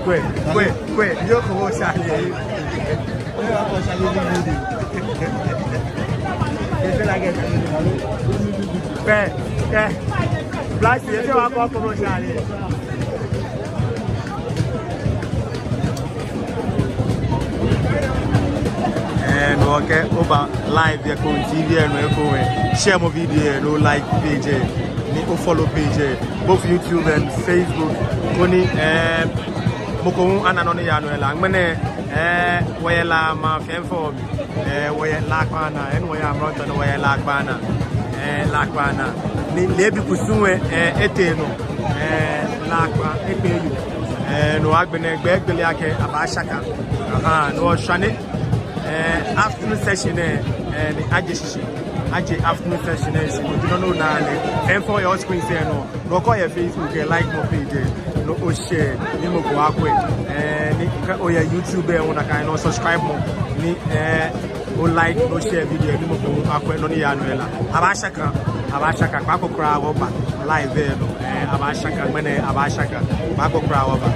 Kwe, yo ko shale. Black, you are going to shale. And okay, over live here on TV and share my video, no like page, no follow page, both YouTube and Facebook. Koni moko ananone ya no la ngmene we la ma fenfo we la kwana en we am roto no we la kwana ni lebi kusunwe eteno la kwa epeyu no agbene gbegbele ake abashaka no shane afternoon session the aje afternoon session is you don't know na and for your screen say no call your Facebook like my page no share ni mo go akwe ni o ya YouTube e wona kan no subscribe mo ni o like no share video ni mo go akwe no ni ya no ela abashaka kwa ko kra wo ba live there no abashaka mene abashaka kwa ko kra wo ba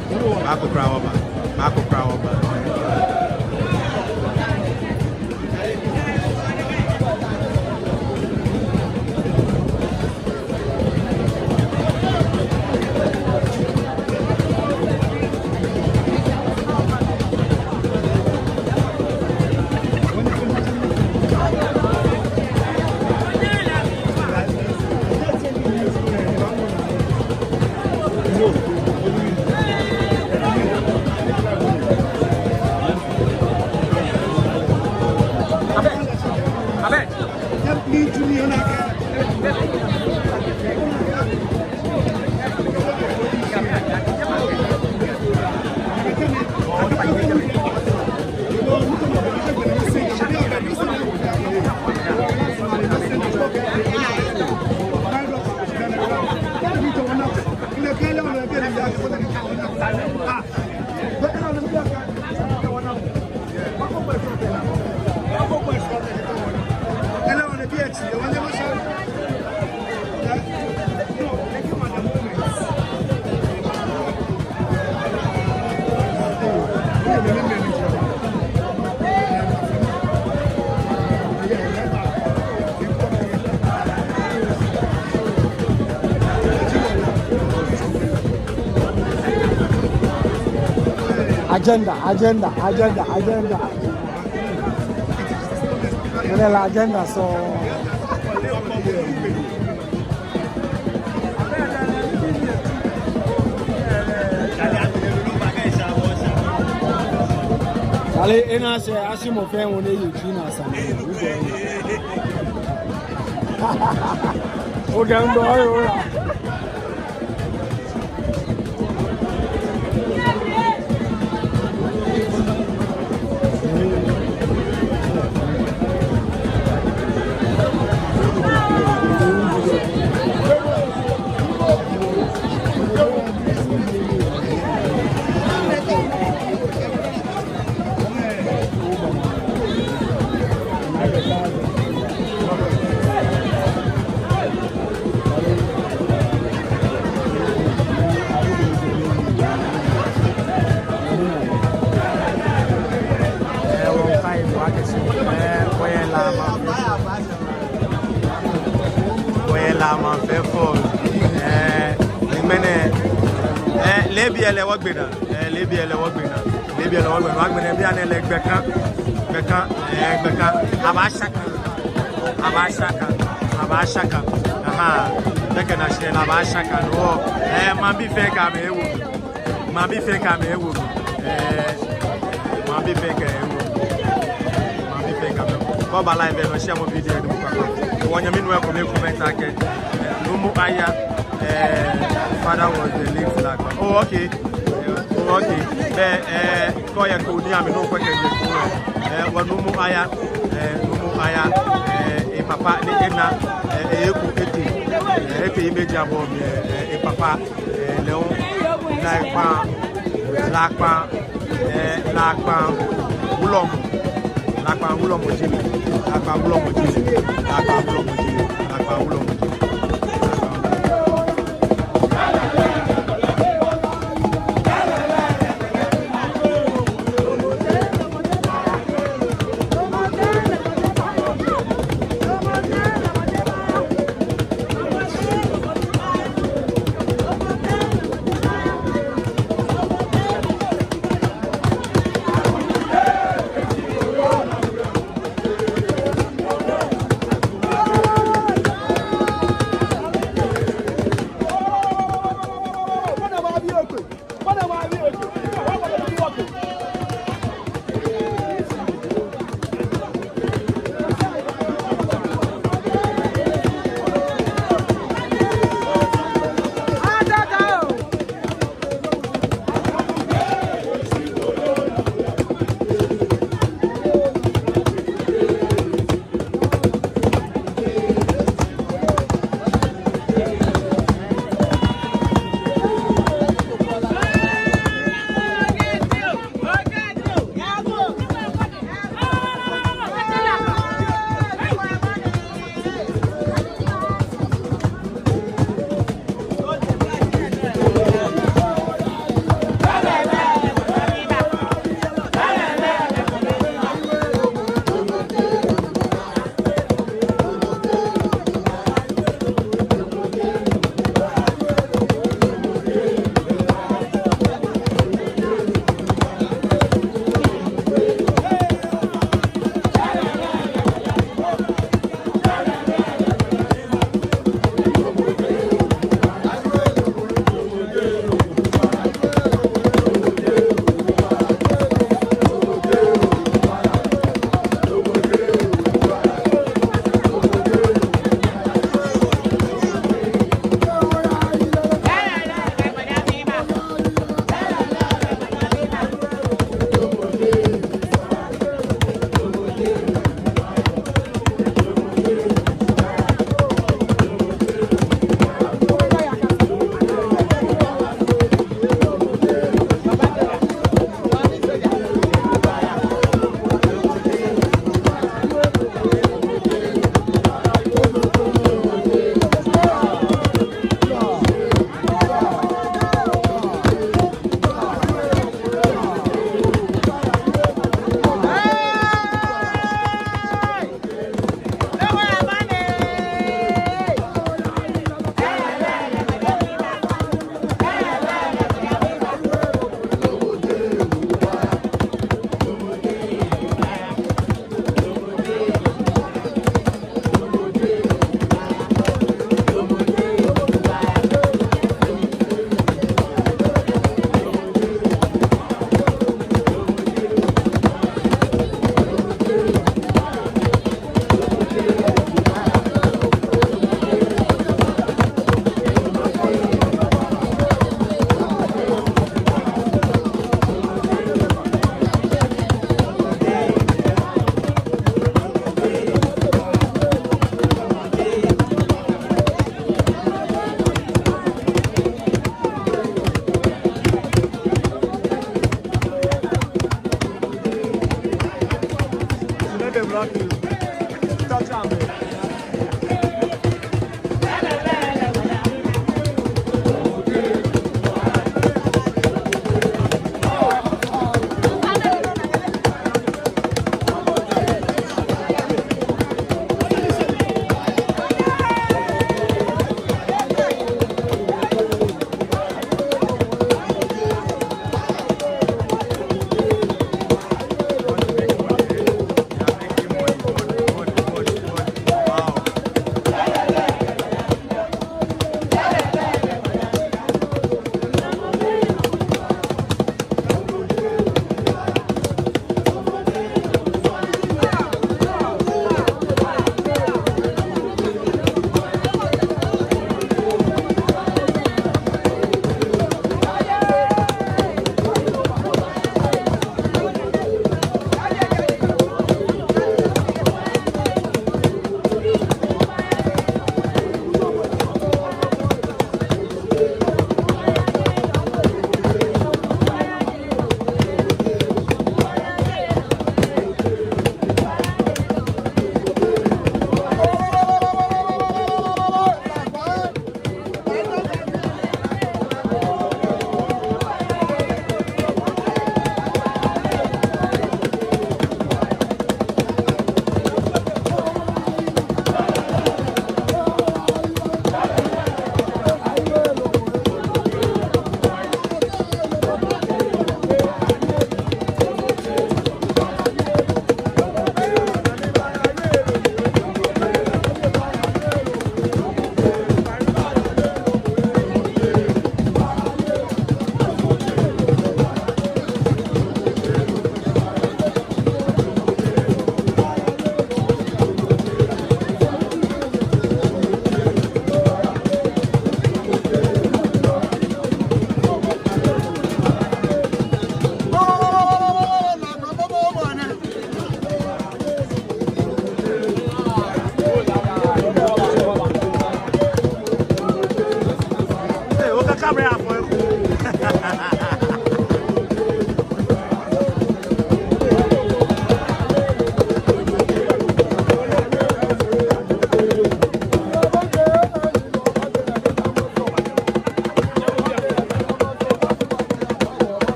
Agenda. La agenda so. Ale ena se asimo fe won e yuji na sa. O dan do yo la. Lebiele wagbena wagbena bi ane le gbeka abashaka beka na she na abashaka no ma bi fe ka me ewu ko ba live no share mo video no kwa wonya mi no e comment ake no mu aya father was the late flag. Oh, okay. Koya kuni ami no kweke je wanumu aya papa ni ena eku eti eke image abo mi papa leon lakpa ulomo jini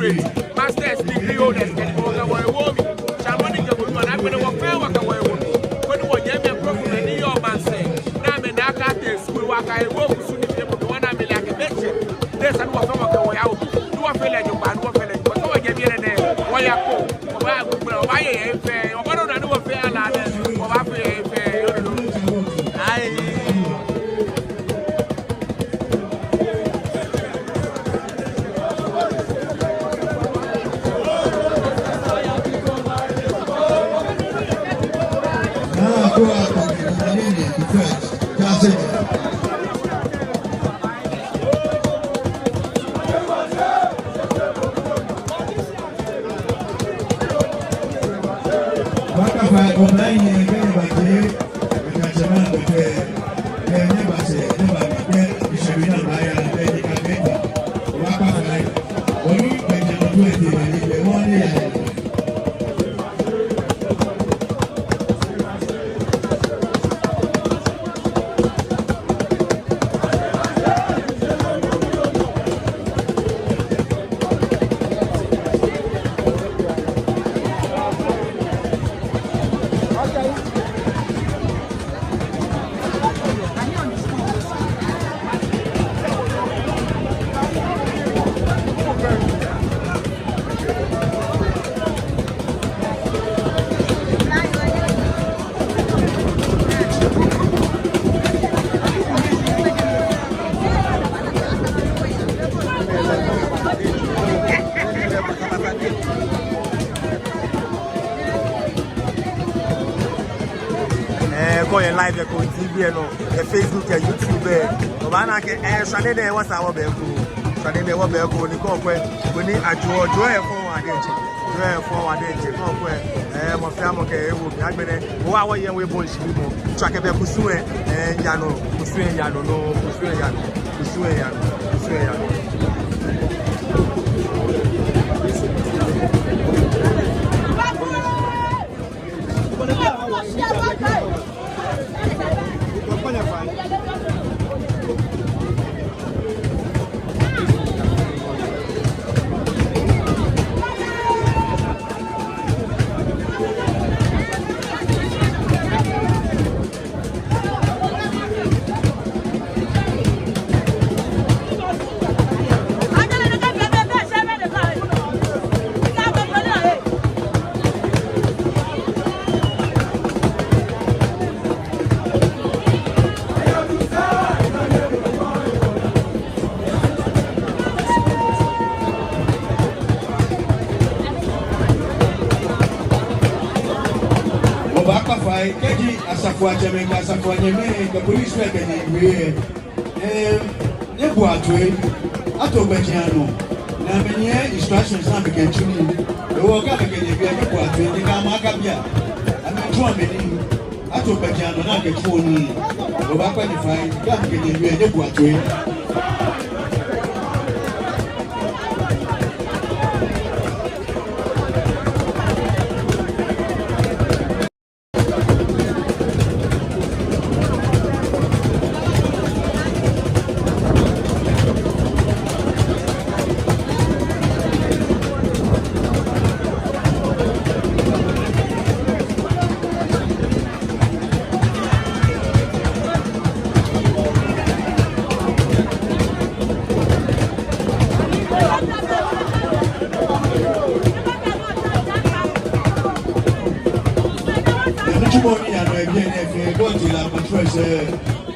doctorate, master's degree holders, and we're a woman. Shamonic, and I'm going to walk away. When you want to program in your man say, now I'm in that case, we walk away soon if you want to be like a bitch. There's a walk away out. Do I feel like you bad? What feel like? But go get in there. Why you go? Why you fair? Or what don't I do a fair lad? Or I feel fair. Live ya ko TV no ya Facebook ya YouTube no ba na ke swade de wasa wo be ko swade de wo be ko ni ko kwe ni ajo e fon wa de nche jo e fon wa de nche ko kwe mo fi amo ke ewo mi agbere wo awo yen we bon shiri mo twa ke be kusu ya no kusu ya no no kusu ya no kusu ya no kusu ya no Keji asafua Jamaica asafua nyeme the police work we ne buatwe ato bejiano na menye instructions na beke chuni e wo ga beke ne bia ne buatwe ni ka ma ka bia ana tuwa meni ato bejiano na ke tuoni o ba kwa ni fai ga beke ne bia ne buatwe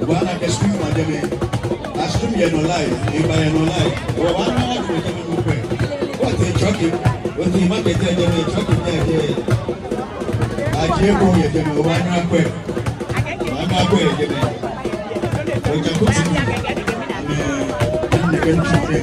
Wana ke stream mademe a stream ye no live e ba ye no live o wana na ko ke me ko o te choki o te ma ke te me choki te a je ko ye te me o wana ko ye me o ja ko ti ne ke ti te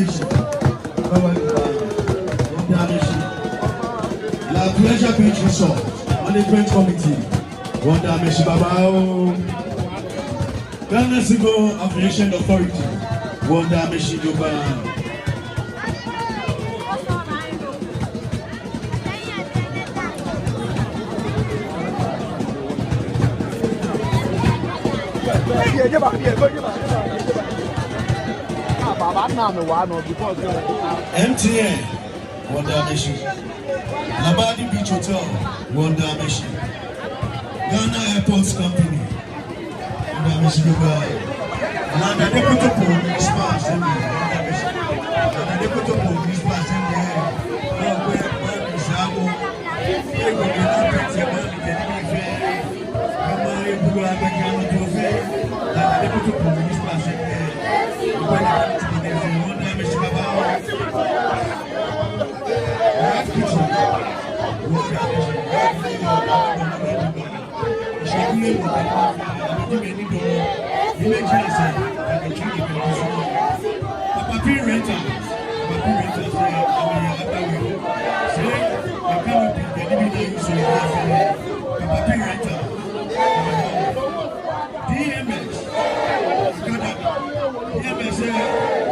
Aviation. La Pleasure Beach Resort Management Committee. Wanda Meshi Babao. Ghana Civil Aviation Authority. Wanda Meshi Babao. MTN, Wanda Meshi. Labadi Beach Hotel, Wanda Meshi. Ghana Airports Company, Wanda Meshi. Landa de Kotopo, Mispa Assembly, Wanda Meshi. Landa de Kotopo, Mispa Assembly, where Misabo, they will be not better than the Kamari Bua Bakano Tove, Landa de Kotopo, Mispa Assembly, Wanda Meshi Babao.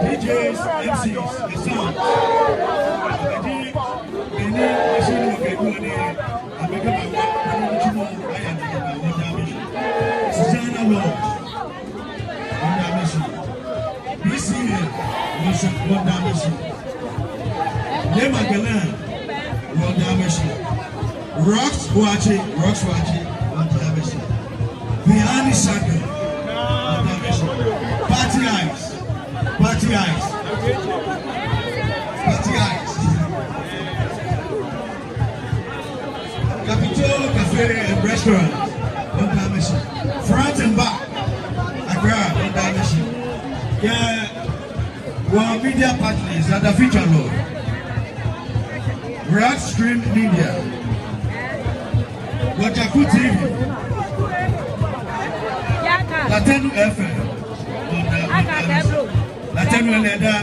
DJs, MCs, the sound. Susanna Wells, Wanda Meshi. BCA, Wanda Meshi. Lema Galan, Wanda Meshi. Rocks Wachi, Wanda Meshi. Vianney Saka, Wanda Meshi. Party Eyes. Capitol Cafe and Restaurant, Wanda Meshi. Front and back, Accra, Wanda Meshi. Yeah, our media partners at the Feature Road. Red Stream Media, Wajaku TV, Latenu FM, Latenu Leda,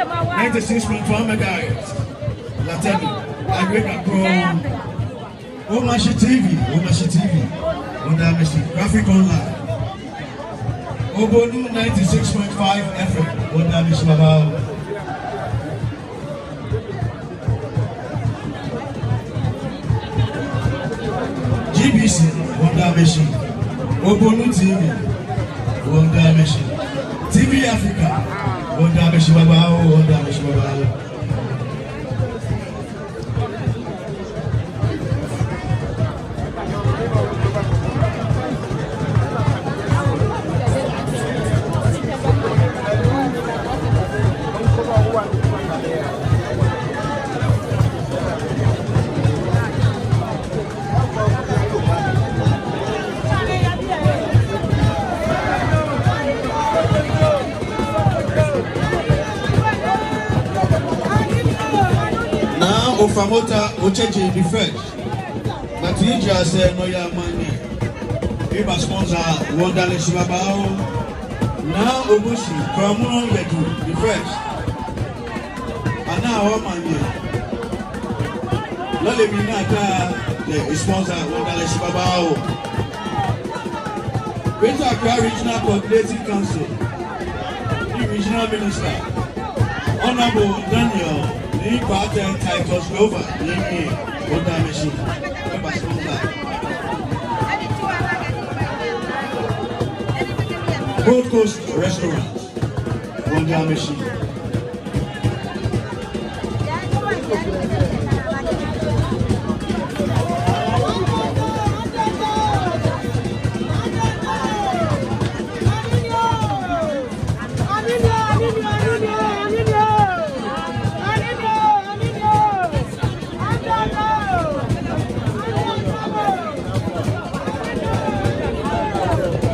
96.1 megahertz, Latenu, Agrega Pro, Omashi TV, Wanda Meshi, Graphic Online, Obonu 96.5 FM, Wanda Meshi Babao. GBC, Wanda Meshi, Obonu TV, Wanda Meshi, TV Africa, Wanda Meshi Babao, Wanda Meshi Babao. Ofamota Ocheche the French. But he just said no ya money. He was sponsor Wanda Meshi Babao. Now Obushi Kamuno Yedu the French. And now our money. Let me not the sponsor Wanda Meshi Babao. Greater Accra Regional Coordinating Council. The Regional Minister. Honorable Daniel Titus Glover, Wanda Meshi, Gold Coast Restaurant, Wanda Meshi.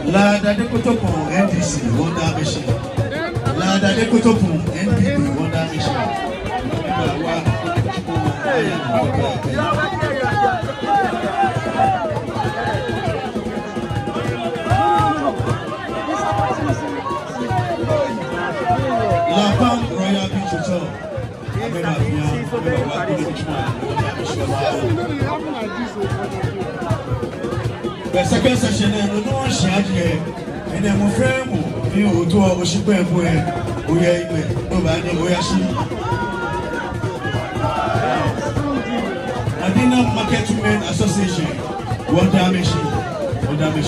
Lada de Kotopo, NDC, Wanda Meshi. Lada de Kotopo, NPP, Wanda Meshi. La so. The second session, no one shared here, and then my friend, you do a worship where we are nobody, we are she. Adina Marketmen Association, one damage, one damage.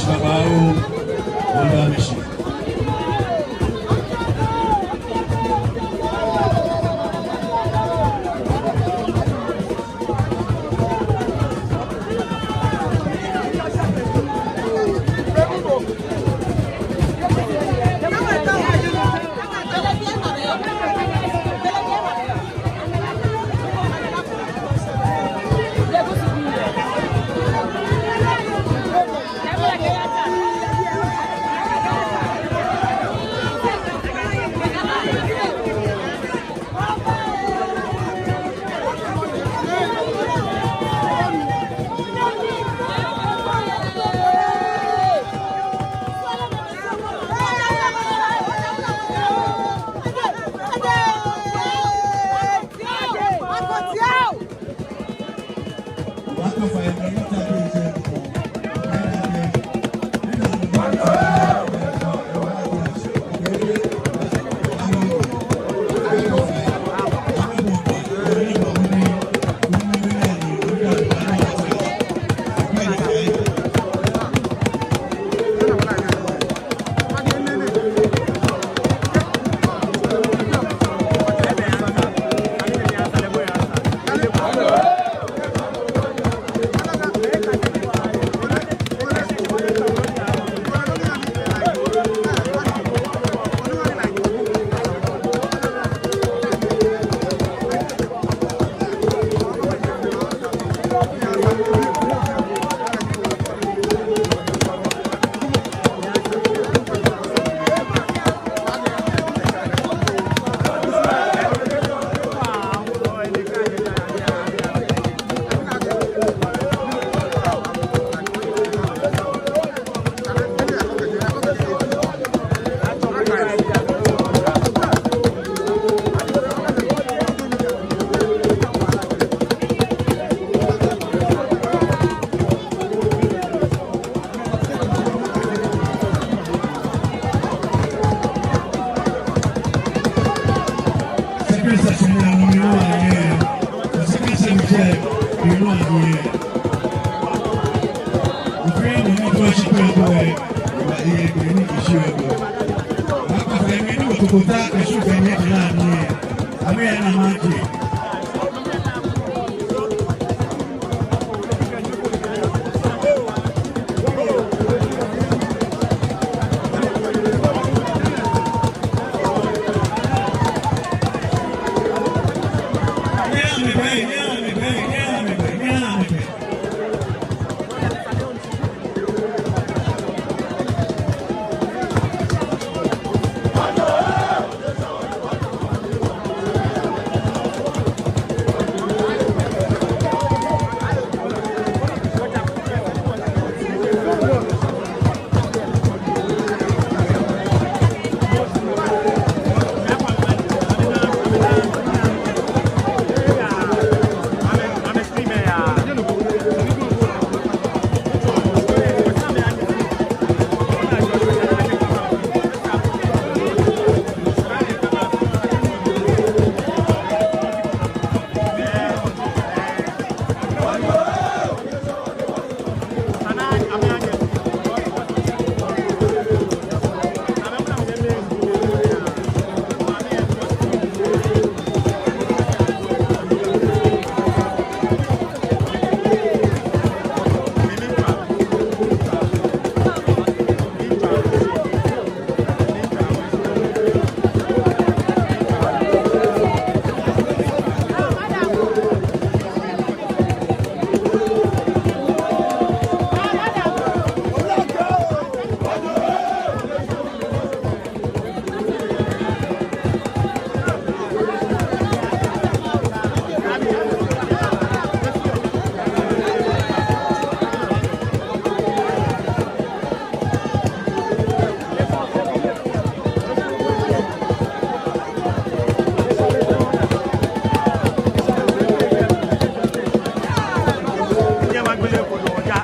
gbélé kodo ọjà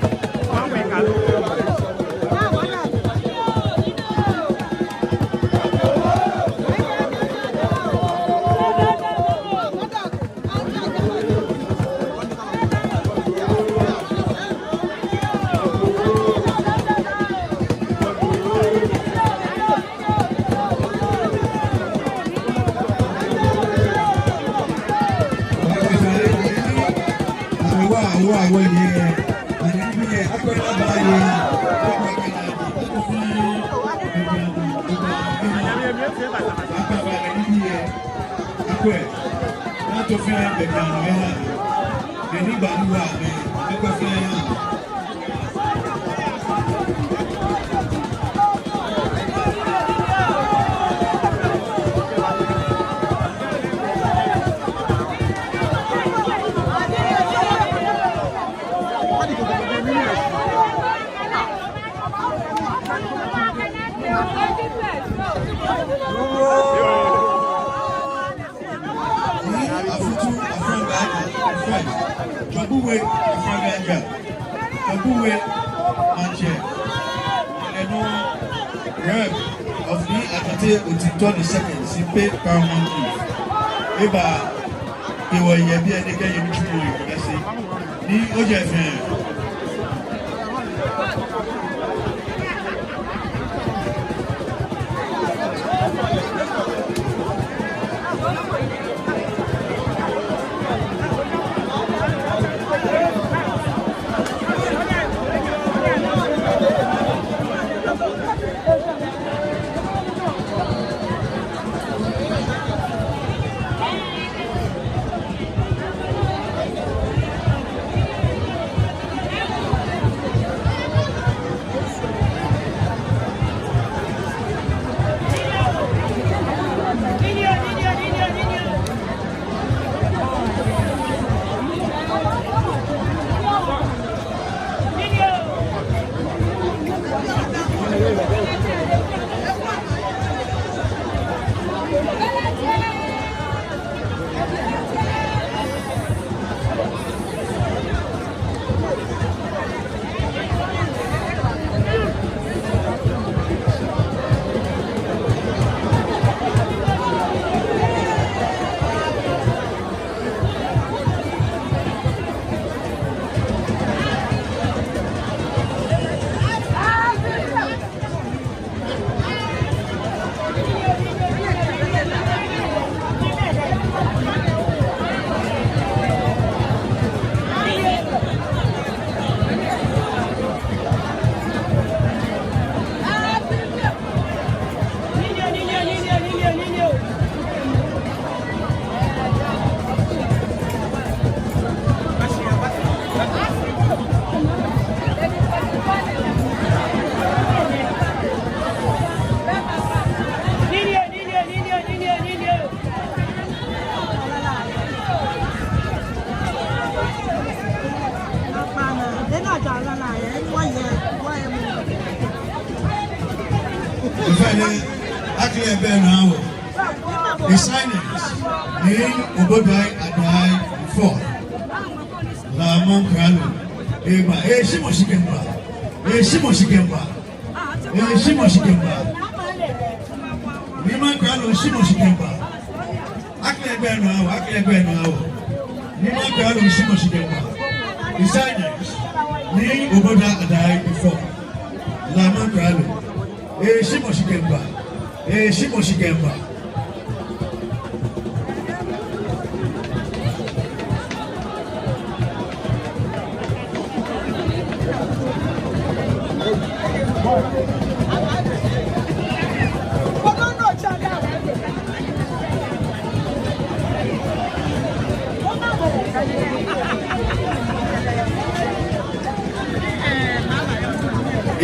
wọn wẹ ká ló. The second, she paid paramount chief. Eba, they were here, be a nigga, you need to say, the OJFN. The signings name Obodai Adai 4 Lamon Kralo Eba Shimo Shikemba Niman Kralo Shimo Shikemba Aklebe no Niman Kralo Shimo Shikemba The signings name Obodai Adai 4 Lamon Kralo Shimo Shikemba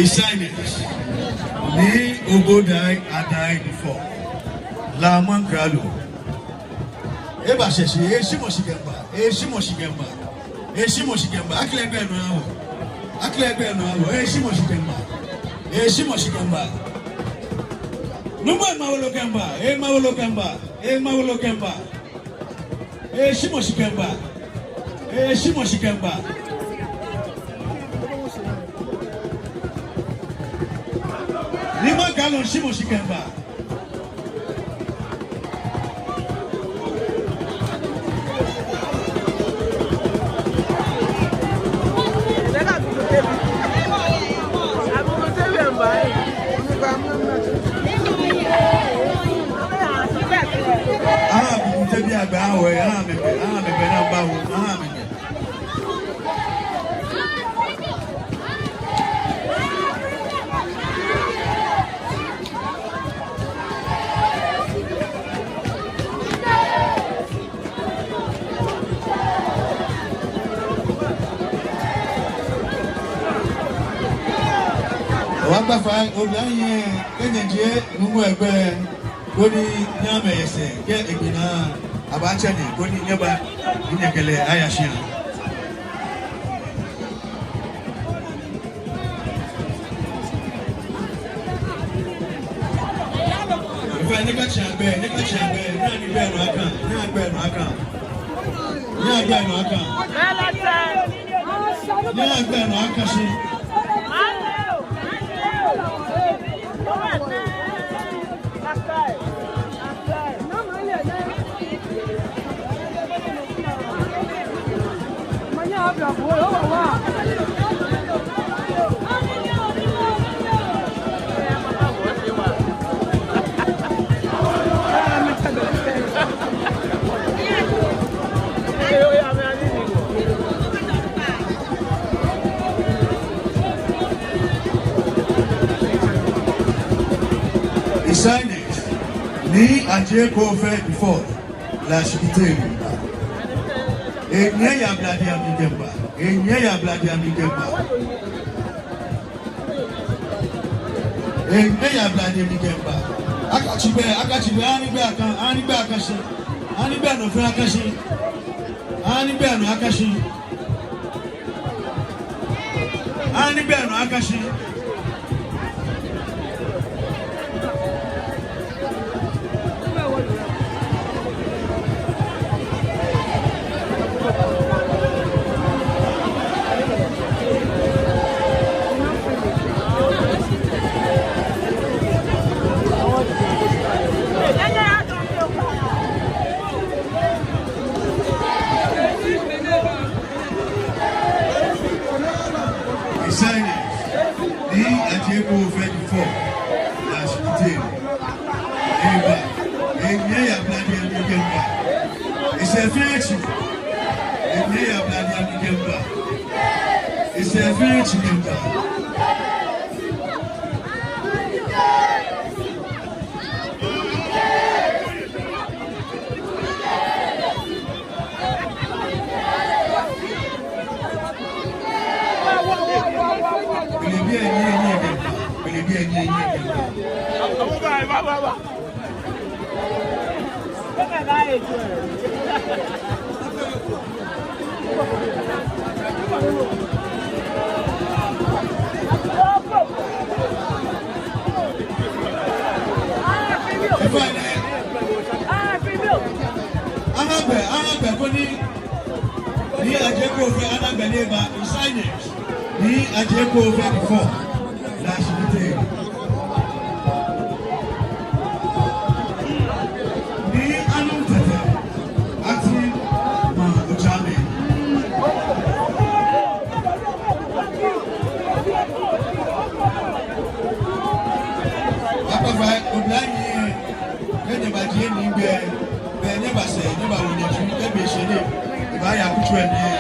His signings, Ni Obodai Adai before Laman Kralo. Eba Sheshi, Shimo Shikemba, Aklebe no, Shimo Shikemba. Numba Mawolo Kemba, Shimo Shikemba. Salon Shimo Shikemba. Wabafai Oblanye Kenye Mumwebe Kodi Nyame Yese Ke Egina Abachani Kodi Nyaba Inyekele Ayashia Ifa Nika Chambe Nani Beno Aka Nani Beno Aka Nani Beno Aka Nani Beno Aka Shi Signed ni Ajeko fait before la chibité. Et n'y a bladi amidemba. Et n'y a bladi amidemba. Et n'y a bladi amidemba. Akachibe, anibe akashi. Anibe no fe akashi. Anibe no akashi. Anibe no akashi. It's a very chicken. Ni Ajeko over Anabeleba in signage. Ni Ajeko over before. Last meeting. Ni Anutete. Ati Ojame. Papa vai Oblanye. Kenya Baje Nimbe. Never say, never will you never shade. I am put you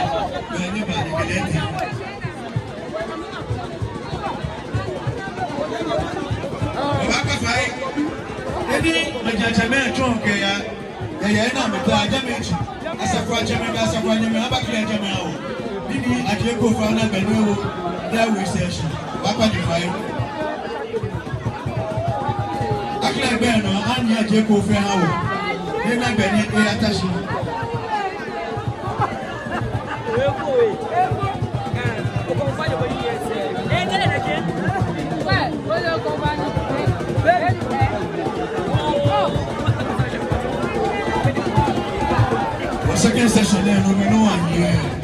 second session there, no, we know I'm here.